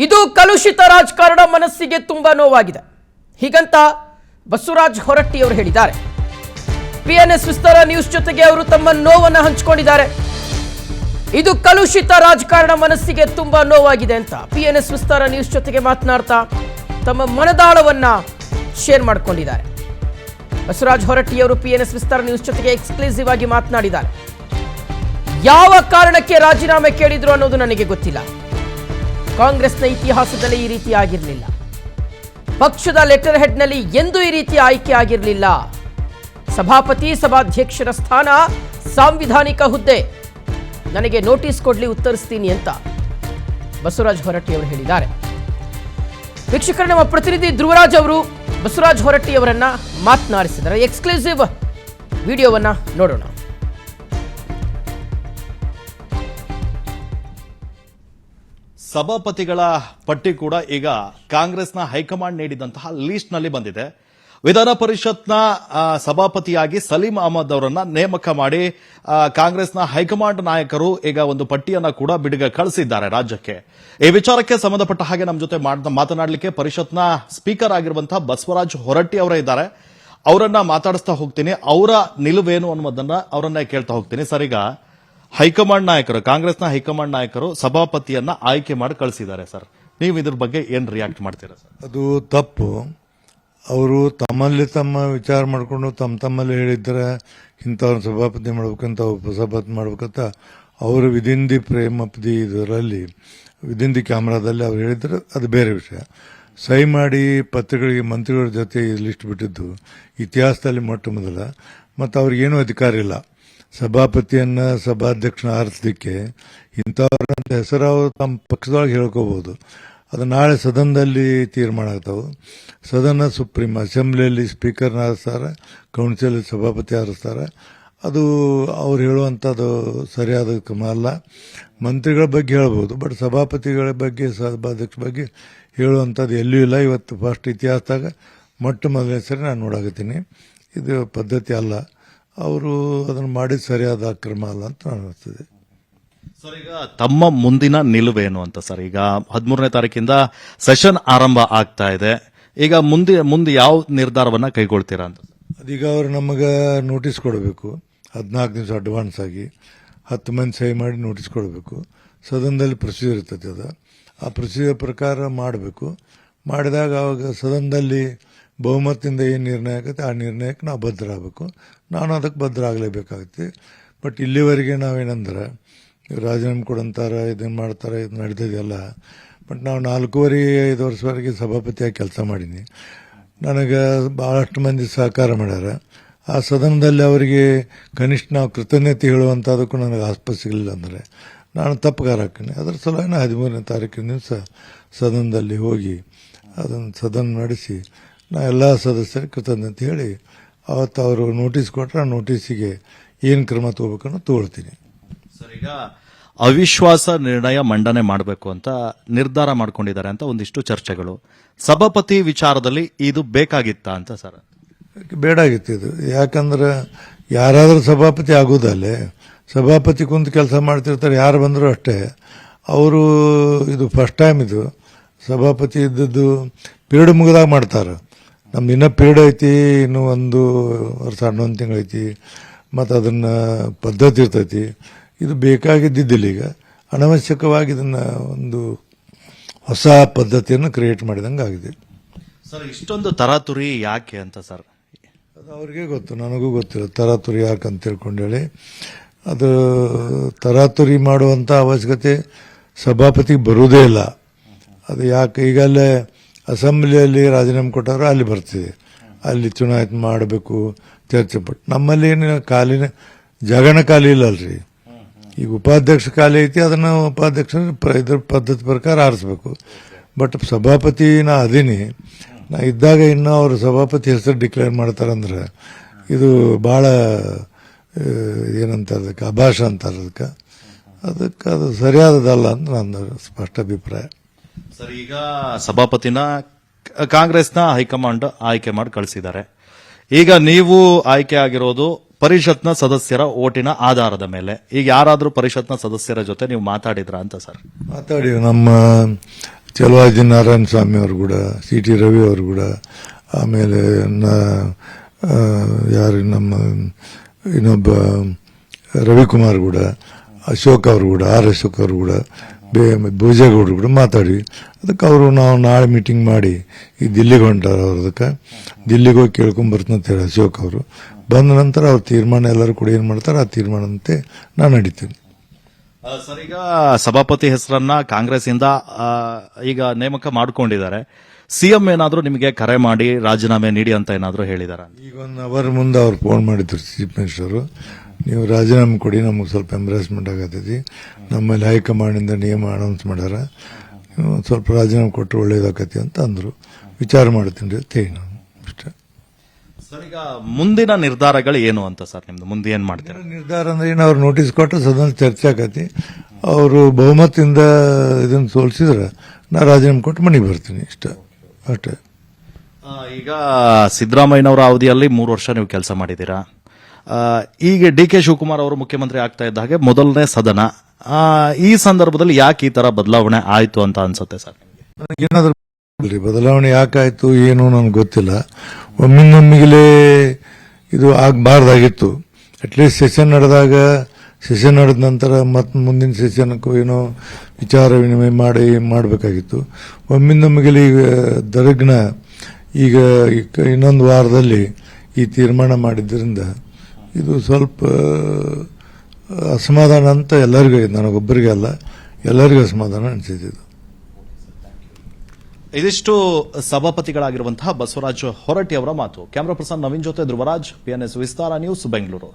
ಇದು ಕಲುಷಿತ ರಾಜಕಾರಣ ಮನಸ್ಸಿಗೆ ತುಂಬಾ ನೋವಾಗಿದೆ. ಹೀಗಂತ ಬಸವರಾಜ ಹೊರಟ್ಟಿ ಅವರು ಹೇಳಿದ್ದಾರೆ. ಪಿಎನ್ಎಸ್ ವಿಸ್ತಾರ ನ್ಯೂಸ್ ಜೊತೆಗೆ ಅವರು ತಮ್ಮ ನೋವನ್ನು ಹಂಚಿಕೊಂಡಿದ್ದಾರೆ. ಇದು ಕಲುಷಿತ ರಾಜಕಾರಣ ಮನಸ್ಸಿಗೆ ತುಂಬಾ ನೋವಾಗಿದೆ ಅಂತ ಪಿಎನ್ಎಸ್ ವಿಸ್ತಾರ ನ್ಯೂಸ್ ಜೊತೆಗೆ ಮಾತನಾಡ್ತಾ ತಮ್ಮ ಮನದಾಳವನ್ನ ಶೇರ್ ಮಾಡಿಕೊಂಡಿದ್ದಾರೆ. ಬಸವರಾಜ ಹೊರಟ್ಟಿ ಅವರು ಪಿಎನ್ಎಸ್ ವಿಸ್ತಾರ ನ್ಯೂಸ್ ಜೊತೆಗೆ ಎಕ್ಸ್ಕ್ಲೂಸಿವ್ ಆಗಿ ಮಾತನಾಡಿದ್ದಾರೆ. ಯಾವ ಕಾರಣಕ್ಕೆ ರಾಜೀನಾಮೆ ಕೇಳಿದ್ರು ಅನ್ನೋದು ನನಗೆ ಗೊತ್ತಿಲ್ಲ. ಕಾಂಗ್ರೆಸ್ನ ಇತಿಹಾಸದಲ್ಲಿ ಈ ರೀತಿ ಆಗಿರಲಿಲ್ಲ. ಪಕ್ಷದ ಲೆಟರ್ ಹೆಡ್ನಲ್ಲಿ ಎಂದೂ ಈ ರೀತಿ ಆಯ್ಕೆ ಆಗಿರಲಿಲ್ಲ. ಸಭಾಪತಿ ಸಭಾಧ್ಯಕ್ಷರ ಸ್ಥಾನ ಸಾಂವಿಧಾನಿಕ ಹುದ್ದೆ. ನನಗೆ ನೋಟಿಸ್ ಕೊಡ್ಲಿ, ಉತ್ತರಿಸ್ತೀನಿ ಅಂತ ಬಸವರಾಜ ಹೊರಟ್ಟಿ ಅವರು ಹೇಳಿದ್ದಾರೆ. ವೀಕ್ಷಕರ, ನಮ್ಮ ಪ್ರತಿನಿಧಿ ಧ್ರುವರಾಜ್ ಅವರು ಬಸವರಾಜ ಹೊರಟ್ಟಿ ಅವರನ್ನ ಮಾತನಾಡಿಸಿದ್ದಾರೆ. ಎಕ್ಸ್ಕ್ಲೂಸಿವ್ ವಿಡಿಯೋವನ್ನ ನೋಡೋಣ. ಸಭಾಪತಿಗಳ ಪಟ್ಟಿ ಕೂಡ ಈಗ ಕಾಂಗ್ರೆಸ್ನ ಹೈಕಮಾಂಡ್ ನೀಡಿದಂತಹ ಲಿಸ್ಟ್ ನಲ್ಲಿ ಬಂದಿದೆ. ವಿಧಾನ ಪರಿಷತ್ನ ಸಭಾಪತಿಯಾಗಿ ಸಲೀಂ ಅಹಮದ್ ಅವರನ್ನ ನೇಮಕ ಮಾಡಿ ಕಾಂಗ್ರೆಸ್ನ ಹೈಕಮಾಂಡ್ ನಾಯಕರು ಈಗ ಒಂದು ಪಟ್ಟಿಯನ್ನ ಕೂಡ ಕಳಿಸಿದ್ದಾರೆ ರಾಜ್ಯಕ್ಕೆ. ಈ ವಿಚಾರಕ್ಕೆ ಸಂಬಂಧಪಟ್ಟ ಹಾಗೆ ನಮ್ಮ ಜೊತೆ ಮಾತನಾಡಲಿಕ್ಕೆ ಪರಿಷತ್ನ ಸ್ಪೀಕರ್ ಆಗಿರುವಂತಹ ಬಸವರಾಜ ಹೊರಟ್ಟಿ ಅವರೇ ಇದ್ದಾರೆ. ಅವರನ್ನ ಮಾತಾಡಿಸ್ತಾ ಹೋಗ್ತೀನಿ. ಅವರ ನಿಲುವೇನು ಅನ್ನೋದನ್ನ ಅವರನ್ನೇ ಕೇಳ್ತಾ ಹೋಗ್ತೀನಿ. ಸರ್, ಈಗ ಹೈಕಮಾಂಡ್ ನಾಯಕರು, ಕಾಂಗ್ರೆಸ್ನ ಹೈಕಮಾಂಡ್ ನಾಯಕರು ಸಭಾಪತಿಯನ್ನ ಆಯ್ಕೆ ಮಾಡಿ ಕಳಿಸಿದ್ದಾರೆ. ಸರ್, ನೀವು ಇದ್ರ ಬಗ್ಗೆ ಏನ್ ರಿಯಾಕ್ಟ್ ಮಾಡ್ತೀರಾ ಸರ್? ಅದು ತಪ್ಪು. ಅವರು ತಮ್ಮಲ್ಲಿ ತಮ್ಮ ವಿಚಾರ ಮಾಡಿಕೊಂಡು ತಮ್ಮಲ್ಲಿ ಹೇಳಿದ್ರೆ ಇಂಥವ್ರನ್ನ ಸಭಾಪತಿ ಮಾಡ್ಬೇಕಂತ ಉಪಸಭಾಪತಿ ಮಾಡ್ಬೇಕಂತ ಅವರು within the Prem of the ಇದರಲ್ಲಿ ವಿದಿನ್ ದಿ ಕ್ಯಾಮ್ರಾದಲ್ಲಿ ಅವ್ರು ಹೇಳಿದ್ರೆ ಅದು ಬೇರೆ ವಿಷಯ. ಸಹಿ ಮಾಡಿ ಪತ್ರಗಳಿಗೆ ಮಂತ್ರಿಗಳ ಜೊತೆ ಲಿಸ್ಟ್ ಬಿಟ್ಟಿದ್ದು ಇತಿಹಾಸದಲ್ಲಿ ಮೊಟ್ಟ ಮೊದಲ. ಮತ್ತು ಅವ್ರಿಗೇನೂ ಅಧಿಕಾರ ಇಲ್ಲ ಸಭಾಪತಿಯನ್ನ ಸಭಾಧ್ಯಕ್ಷನ ಆರಿಸಲಿಕ್ಕೆ. ಇಂಥವ್ರಂತ ಹೆಸರು ಅವರು ತಮ್ಮ ಪಕ್ಷದೊಳಗೆ ಹೇಳ್ಕೋಬಹುದು. ಅದು ನಾಳೆ ಸದನದಲ್ಲಿ ತೀರ್ಮಾನ ಆಗ್ತಾವೆ. ಸದನ ಸುಪ್ರೀಂ, ಅಸೆಂಬ್ಲಿಯಲ್ಲಿ ಸ್ಪೀಕರ್ನ ಆರಿಸ್ತಾರೆ, ಕೌನ್ಸಿಲ್ ಸಭಾಪತಿ ಆರಿಸ್ತಾರೆ. ಅದು ಅವ್ರು ಹೇಳುವಂಥದ್ದು ಸರಿಯಾದ ಕ್ರಮ ಅಲ್ಲ. ಮಂತ್ರಿಗಳ ಬಗ್ಗೆ ಹೇಳ್ಬೋದು, ಬಟ್ ಸಭಾಪತಿಗಳ ಬಗ್ಗೆ ಸಭಾಧ್ಯಕ್ಷ ಬಗ್ಗೆ ಹೇಳುವಂಥದ್ದು ಎಲ್ಲೂ ಇಲ್ಲ. ಇವತ್ತು ಫಸ್ಟ್ ಇತಿಹಾಸದಾಗ ಮೊಟ್ಟ ಮೊದಲನೇ ಸರಿ ನಾನು ನೋಡಾಕತ್ತೀನಿ. ಇದು ಪದ್ಧತಿ ಅಲ್ಲ. ಅವರು ಅದನ್ನು ಮಾಡಿದ ಸರಿಯಾದ ಕ್ರಮ ಅಲ್ಲ ಅಂತ ಅನಿಸ್ತದೆ. ಸರ್, ಈಗ ತಮ್ಮ ಮುಂದಿನ ನಿಲುವೇನು ಅಂತ ಸರ್? ಈಗ 13ನೇ ತಾರೀಕಿಂದ ಸೆಷನ್ ಆರಂಭ ಆಗ್ತಾ ಇದೆ. ಈಗ ಮುಂದೆ ಯಾವ ನಿರ್ಧಾರವನ್ನ ಕೈಗೊಳ್ತೀರಾ ಅಂತ? ಅದೀಗ ಅವರು ನಮಗೆ ನೋಟಿಸ್ ಕೊಡಬೇಕು. 14 ದಿವಸ ಅಡ್ವಾನ್ಸ್ ಆಗಿ 10 ಮಂದಿ ಸಹಿ ಮಾಡಿ ನೋಟಿಸ್ ಕೊಡಬೇಕು. ಸದನದಲ್ಲಿ ಪ್ರೊಸೀಜರ್ ಇರ್ತದೆ. ಅದು ಆ ಪ್ರೊಸೀಜರ್ ಪ್ರಕಾರ ಮಾಡಬೇಕು. ಮಾಡಿದಾಗ ಅವಾಗ ಸದನದಲ್ಲಿ ಬಹುಮತದಿಂದ ಏನು ನಿರ್ಣಯ ಆಗುತ್ತೆ ಆ ನಿರ್ಣಯಕ್ಕೆ ನಾವು ಬದ್ಧ ಆಗಬೇಕು. ನಾನು ಅದಕ್ಕೆ ಬದ್ಧ ಆಗಲೇಬೇಕಾಗುತ್ತೆ. ಬಟ್ ಇಲ್ಲಿವರೆಗೆ ನಾವೇನಂದ್ರೆ ರಾಜೀನಾಮೆ ಕೊಡಂತಾರೆ, ಇದನ್ನು ಮಾಡ್ತಾರೆ, ಇದು ನಡೆದಿದೆಯಲ್ಲ. ಬಟ್ ನಾವು 4.5 ವರ್ಷವರೆಗೆ ಸಭಾಪತಿಯಾಗಿ ಕೆಲಸ ಮಾಡೀನಿ. ನನಗೆ ಭಾಳಷ್ಟು ಮಂದಿ ಸಹಕಾರ ಮಾಡ್ಯಾರ. ಆ ಸದನದಲ್ಲಿ ಅವರಿಗೆ ಕನಿಷ್ಠ ನಾವು ಕೃತಜ್ಞತೆ ಹೇಳುವಂಥದಕ್ಕೂ ನನಗೆ ಆಸ್ಪದ ಸಿಗಲಿಲ್ಲ ಅಂದರೆ ನಾನು ತಪ್ಪುಗಾರ ಹಾಕ್ತೀನಿ. ಅದರ ಸಲುವಾಗಿ 13ನೇ ತಾರೀಕಿನ ದಿವಸ ಸದನದಲ್ಲಿ ಹೋಗಿ ಅದನ್ನು ಸದನ ನಡೆಸಿ ನಾ ಎಲ್ಲ ಸದಸ್ಯರಿಗೆ ಕೃತಜ್ಞತೆ ಹೇಳಿ ಅವತ್ತು ಅವರು ನೋಟಿಸ್ ಕೊಟ್ಟರೆ ಆ ನೋಟಿಸಿಗೆ ಏನು ಕ್ರಮ ತಗೋಬೇಕನ್ನೋ ತಗೊಳ್ತೀನಿ. ಸರ್, ಈಗ ಅವಿಶ್ವಾಸ ನಿರ್ಣಯ ಮಂಡನೆ ಮಾಡಬೇಕು ಅಂತ ನಿರ್ಧಾರ ಮಾಡ್ಕೊಂಡಿದ್ದಾರೆ ಅಂತ ಒಂದಿಷ್ಟು ಚರ್ಚೆಗಳು. ಸಭಾಪತಿ ವಿಚಾರದಲ್ಲಿ ಇದು ಬೇಕಾಗಿತ್ತ ಅಂತ ಸರ್? ಬೇಡಾಗಿತ್ತು ಇದು. ಯಾಕಂದ್ರೆ ಯಾರಾದರೂ ಸಭಾಪತಿ ಆಗೋದಲ್ಲೇ ಸಭಾಪತಿ ಕುಂತು ಕೆಲಸ ಮಾಡ್ತಿರ್ತಾರೆ, ಯಾರು ಬಂದರೂ ಅಷ್ಟೇ. ಅವರು ಇದು ಫಸ್ಟ್ ಟೈಮ್ ಇದು ಸಭಾಪತಿ ಇದ್ದದ್ದು ಪೀರಿಯಡ್ ಮುಗಿದಾಗ ಮಾಡ್ತಾರೆ. ನಮ್ದು ಇನ್ನೂ ಪೀರಿಯಡ್ ಐತಿ, ಇನ್ನೂ 1 ವರ್ಷ 11 ತಿಂಗಳೈತಿ. ಮತ್ತು ಅದನ್ನು ಪದ್ಧತಿ ಇರ್ತೈತಿ. ಇದು ಬೇಕಾಗಿದ್ದಿದ್ದಿಲ್ಲ. ಈಗ ಅನವಶ್ಯಕವಾಗಿ ಇದನ್ನು ಒಂದು ಹೊಸ ಪದ್ಧತಿಯನ್ನು ಕ್ರಿಯೇಟ್ ಮಾಡಿದಂಗೆ ಆಗಿದೆ. ಸರ್, ಇಷ್ಟೊಂದು ತರಾತುರಿ ಯಾಕೆ ಅಂತ ಸರ್? ಅದು ಅವ್ರಿಗೆ ಗೊತ್ತು, ನನಗೂ ಗೊತ್ತಿಲ್ಲ ತರಾತುರಿ ಯಾಕೆ ಅಂತ ತಿಳ್ಕೊಂಡೇಳಿ. ಅದು ತರಾತುರಿ ಮಾಡುವಂಥ ಅವಶ್ಯಕತೆ ಸಭಾಪತಿಗೆ ಬರುವುದೇ ಇಲ್ಲ. ಅದು ಯಾಕೆ ಈಗಲ್ಲೇ ಅಸೆಂಬ್ಲಿಯಲ್ಲಿ ರಾಜೀನಾಮೆ ಕೊಟ್ಟವರು ಅಲ್ಲಿ ಬರ್ತಿದೆ, ಅಲ್ಲಿ ಚುನಾವಣೆ ಮಾಡಬೇಕು ಚರ್ಚೆ. ಬಟ್ ನಮ್ಮಲ್ಲಿ ಏನು ಕಾಲಿನ ಜಗಣ ಖಾಲಿ ಇಲ್ಲಲ್ರಿ. ಈಗ ಉಪಾಧ್ಯಕ್ಷ ಖಾಲಿ ಐತಿ, ಅದನ್ನು ಉಪಾಧ್ಯಕ್ಷ ಇದ್ರ ಪದ್ಧತಿ ಪ್ರಕಾರ ಆರಿಸ್ಬೇಕು. ಬಟ್ ಸಭಾಪತಿ ನಾ ಅದೀನಿ, ನಾ ಇದ್ದಾಗ ಇನ್ನೂ ಅವರು ಸಭಾಪತಿ ಹೆಸರು ಡಿಕ್ಲೇರ್ ಮಾಡ್ತಾರಂದ್ರೆ ಇದು ಭಾಳ ಏನಂತಾರೆ ಅದಕ್ಕೆ ಅಭಾಷ ಅಂತಾರೆ. ಅದಕ್ಕೆ ಅದು ಸರಿಯಾದದಲ್ಲ ಅಂತ ನನ್ನ ಸ್ಪಷ್ಟ ಅಭಿಪ್ರಾಯ. ಸರ್, ಈಗ ಸಭಾಪತಿನ ಕಾಂಗ್ರೆಸ್ನ ಹೈಕಮಾಂಡ್ ಆಯ್ಕೆ ಮಾಡಿ ಕಳಿಸಿದ್ದಾರೆ. ಈಗ ನೀವು ಆಯ್ಕೆ ಆಗಿರೋದು ಪರಿಷತ್ನ ಸದಸ್ಯರ ಓಟಿನ ಆಧಾರದ ಮೇಲೆ. ಈಗ ಯಾರಾದರೂ ಪರಿಷತ್ನ ಸದಸ್ಯರ ಜೊತೆ ನೀವು ಮಾತಾಡಿದ್ರ ಅಂತ ಸರ್? ಮಾತಾಡಿ ನಮ್ಮ ಚಲವಾದಿ ನಾರಾಯಣ ಸ್ವಾಮಿ ಅವರು ಕೂಡ, ಸಿ ಟಿ ರವಿ ಅವರು ಕೂಡ, ಆಮೇಲೆ ಯಾರು ನಮ್ಮ ಇನ್ನೊಬ್ಬ ರವಿಕುಮಾರ್ ಕೂಡ, ಅಶೋಕ್ ಅವರು ಕೂಡ, ಆರ್ ಅಶೋಕ್ ಅವರು ಕೂಡ, ಭೋಜೇಗೌಡರು ಕೂಡ ಮಾತಾಡಿ ಅದಕ್ಕೆ ಅವರು ನಾವು ನಾಳೆ ಮೀಟಿಂಗ್ ಮಾಡಿ ಈ ದಿಲ್ಲಿಗೆ ಹೊಂಟಾರ. ಅದಕ್ಕೆ ದಿಲ್ಲಿಗೆ ಹೋಗಿ ಕೇಳ್ಕೊಂಡ್ ಬರ್ತಾರೆ ಅಶೋಕ್ ಅವರು. ಬಂದ ನಂತರ ಅವ್ರ ತೀರ್ಮಾನ ಎಲ್ಲರೂ ಕೂಡ ಏನ್ ಮಾಡ್ತಾರೆ ಆ ತೀರ್ಮಾನದಂತೆ ನಾನು ನಡೀತೀನಿ. ಸರ್, ಈಗ ಸಭಾಪತಿ ಹೆಸರನ್ನ ಕಾಂಗ್ರೆಸ್ ಇಂದ ಈಗ ನೇಮಕ ಮಾಡಿಕೊಂಡಿದ್ದಾರೆ. ಸಿಎಂ ಏನಾದ್ರೂ ನಿಮಗೆ ಕರೆ ಮಾಡಿ ರಾಜೀನಾಮೆ ನೀಡಿ ಅಂತ ಏನಾದ್ರೂ ಹೇಳಿದಾರ? ಈಗ 1 ಅವರ್ ಮುಂದೆ ಅವ್ರು ಫೋನ್ ಮಾಡಿದ್ರು ಚೀಫ್ ಮಿನಿಸ್ಟರ್, ನೀವು ರಾಜೀನಾಮೆ ಕೊಡಿ, ನಮಗೆ ಸ್ವಲ್ಪ ಎಂಬ್ರಾಸ್ಮೆಂಟ್ ಆಗತೈತಿ, ನಮ್ಮಲ್ಲಿ ಹೈಕಮಾಂಡ್ ಇಂದ ನಿಯಮ ಅನೌನ್ಸ್ ಮಾಡ್ಯಾರ, ಸ್ವಲ್ಪ ರಾಜೀನಾಮೆ ಕೊಟ್ಟರೆ ಒಳ್ಳೇದಾಕತಿ ಅಂತ ಅಂದ್ರು. ವಿಚಾರ ಮಾಡ್ತೀನಿ ಅಂತ ಹೇಳಿ ನಾನು ಅಷ್ಟೇ. ಸರ್, ಈಗ ಮುಂದಿನ ನಿರ್ಧಾರಗಳು ಏನು ಅಂತ ಸರ್ ನಿಮ್ದು? ಮುಂದೆ ಏನ್ ಮಾಡ್ತೀರಾ? ನಿರ್ಧಾರ ಅಂದ್ರೆ ಏನು, ಅವ್ರು ನೋಟಿಸ್ ಕೊಟ್ಟರೆ ಸದನ ಚರ್ಚೆ ಆಕತಿ. ಅವರು ಬಹುಮತದಿಂದ ಇದನ್ನ ಸೋಲಿಸಿದ್ರೆ ನಾ ರಾಜೀನಾಮೆ ಕೊಟ್ಟು ಮನೆಗೆ ಬರ್ತೀನಿ ಅಷ್ಟೇ. ಈಗ ಸಿದ್ದರಾಮಯ್ಯನವರ ಅವಧಿಯಲ್ಲಿ 3 ವರ್ಷ ನೀವು ಕೆಲಸ ಮಾಡಿದ್ದೀರಾ. ಈಗ ಡಿ ಕೆ ಶಿವಕುಮಾರ್ ಅವರು ಮುಖ್ಯಮಂತ್ರಿ ಆಗ್ತಾ ಇದ್ದ ಹಾಗೆ ಮೊದಲನೇ ಸದನ, ಈ ಸಂದರ್ಭದಲ್ಲಿ ಯಾಕೆ ಈ ತರ ಬದಲಾವಣೆ ಆಯ್ತು ಅಂತ ಅನ್ಸುತ್ತೆ ಸರ್? ನನಗೇನಾದ್ರೂ ಬದಲಾವಣೆ ಯಾಕಾಯ್ತು ಏನು ನನಗೆ ಗೊತ್ತಿಲ್ಲ. ಒಮ್ಮಿಂದೊಮ್ಮಿಗಲೇ ಇದು ಆಗಬಾರ್ದಾಗಿತ್ತು. ಅಟ್ಲೀಸ್ಟ್ ಸೆಷನ್ ನಡೆದ ನಂತರ ಮತ್ತೆ ಮುಂದಿನ ಸೆಷನ್ಕ್ಕೂ ಏನೋ ವಿಚಾರ ವಿನಿಮಯ ಮಾಡಬೇಕಾಗಿತ್ತು. ಒಮ್ಮಿಂದೊಮ್ಮಿಗಲೇ ಈಗ ದರ್ಗ್ನ ಈಗ ಇನ್ನೊಂದು ವಾರದಲ್ಲಿ ಈ ತೀರ್ಮಾನ ಮಾಡಿದ್ದರಿಂದ ಇದು ಸ್ವಲ್ಪ ಅಸಮಾಧಾನ ಅಂತ ಎಲ್ಲರಿಗೂ, ನನಗೊಬ್ಬರಿಗೆ ಅಲ್ಲ ಎಲ್ಲರಿಗೂ ಅಸಮಾಧಾನ ಅನಿಸಿದ್ದು. ಇದಿಷ್ಟು ಸಭಾಪತಿಗಳಾಗಿರುವಂತಹ ಬಸವರಾಜ ಹೊರಟ್ಟಿ ಅವರ ಮಾತು. ಕ್ಯಾಮರಾ ಪರ್ಸನ್ ನವೀನ್ ಜೊತೆ ಧ್ರುವರಾಜ್, PNS ವಿಸ್ತಾರ ನ್ಯೂಸ್, ಬೆಂಗಳೂರು.